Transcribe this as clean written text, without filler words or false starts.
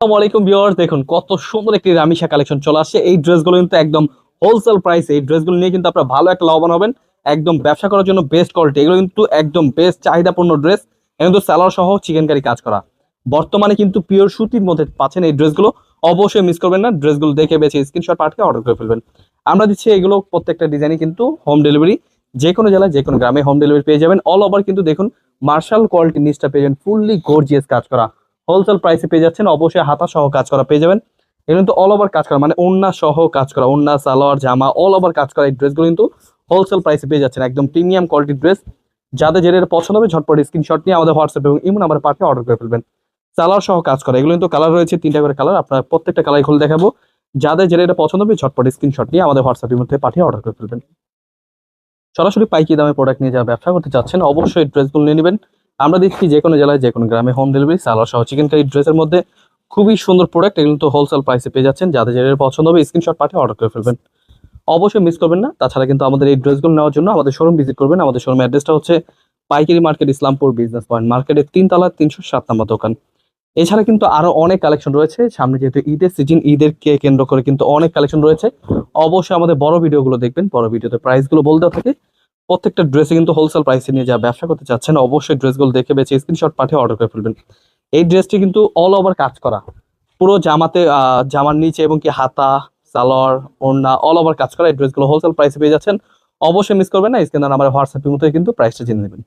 আসসালামু আলাইকুম ভিউয়ার্স, দেখুন কত সুন্দর একটি রামিসা কালেকশন চলে আসছে। এই ড্রেসগুলো কিন্তু একদম হোলসেল প্রাইসে, এই ড্রেসগুলো নিয়ে কিন্তু আপনারা ভালো একটা লাভবান হবেন। একদম ব্যবসা করার জন্য বেস্ট কোয়ালিটি, এগুলো কিন্তু একদম বেস্ট চাহিদাপূর্ণ ড্রেস। কিন্তু সালোয়ার সহ চিকেন কারি কাজ করা, বর্তমানে কিন্তু পিওর সুতির মধ্যে পাচ্ছেন এই ড্রেসগুলো। অবশ্যই মিস করবেন না, ড্রেসগুলো দেখে বেছে স্ক্রিনশট পাঠিয়ে অর্ডার করে ফেলবেন। আমরা দিচ্ছি এগুলো প্রত্যেকটা ডিজাইনই কিন্তু হোম ডেলিভারি, যে কোনো জেলায় যে কোনো গ্রামে হোম ডেলিভারি পেয়ে যাবেন। অল ওভার কিন্তু দেখুন মার্শাল কোয়ালিটি নিচটা পেয়ে যাবেন, ফুললি গর্জিয়াস কাজ করা হোলসেল প্রাইসে পেয়ে যাচ্ছেন। অবশ্যই হাতা সহ কাজ করা পেয়ে যাবেন। এগুলো কিন্তু অল ওভার কাজ করা, মানে ওড়না সহ কাজ করা, ওড়না সালোয়ার জামা অল ওভার কাজ করা এই ড্রেসগুলো কিন্তু হোলসেল প্রাইসে পেয়ে যাচ্ছেন। একদম প্রিমিয়াম কোয়ালিটির ড্রেস। যাদের যেটা পছন্দ হবে ঝটপট স্ক্রিনশট নিয়ে আমাদের হোয়াটসঅ্যাপ এবং ইমো নাম্বারে পাঠিয়ে অর্ডার করে ফেলবেন। সালোয়ার সহ কাজ করা, এগুলো কিন্তু কালার রয়েছে 3টা করে কালার, আপনার প্রত্যেকটা কালার খুলে দেখাবো। যাদের যেটা পছন্দ হবে ঝটপট স্ক্রিনশট নিয়ে আমাদের হোয়াটসঅ্যাপের মধ্যে পাঠিয়ে অর্ডার করে ফেলবেন। সরাসরি পাইকারি দামে প্রোডাক্ট নিয়ে যারা ব্যবসা করতে চাচ্ছেন অবশ্যই ড্রেসগুলো নিয়ে নেবেন। আমরা দিচ্ছি যে কোনো জেলায় যে কোনো গ্রামে হোম ডেলিভারি, সালোয়ার সহ চিকেন কারি ড্রেসের মধ্যে খুবই সুন্দর প্রোডাক্ট। এগুলো তো হোলসেল প্রাইসে পেয়ে যাচ্ছেন। যাদের যেটা পছন্দ হবে স্ক্রিনশট পাঠিয়ে অর্ডার করে ফেলবেন। অবশ্যই মিস করবেন না। তাছাড়া কিন্তু আমাদের এই ড্রেসগুলো নেওয়ার জন্য আমাদের শোরুম ভিজিট করবেন। আমাদের শোরুম অ্যাড্রেসটা হচ্ছে পাইকারি মার্কেট, ইসলামপুর বিজনেস পয়েন্ট মার্কেটের 3 তলা 307 নম্বর দোকান। এছাড়া কিন্তু আরো অনেক কালেকশন রয়েছে সামনে, যেহেতু ঈদের সিজন, ঈদেরকে কেন্দ্র করে কিন্তু অনেক কালেকশন রয়েছে। অবশ্যই আমাদের বড় ভিডিওগুলো দেখবেন, বড় ভিডিওতে প্রাইসগুলো বলতে থাকে। প্রত্যেকটা ড্রেসে কিন্তু হোলসেল প্রাইসে নিয়ে যা ব্যবসা করতে চাচ্ছেন অবশ্যই ড্রেসগুলো দেখে বেছে স্ক্রিনশট পাঠিয়ে অর্ডার করে ফেলবেন। এই ড্রেসটি কিন্তু অল ওভার কাজ করা, পুরো জামাতে জামার নিচে এবং কি হাতা সালোয়ার ওড়না অল ওভার কাজ করা এই ড্রেসগুলো হোলসেল প্রাইসে পেয়ে যাচ্ছেন। অবশ্যই মিস করবেন না, স্ক্রিনে আমার হোয়াটসঅ্যাপের মধ্যে কিন্তু প্রাইসটা জেনে নেবেন।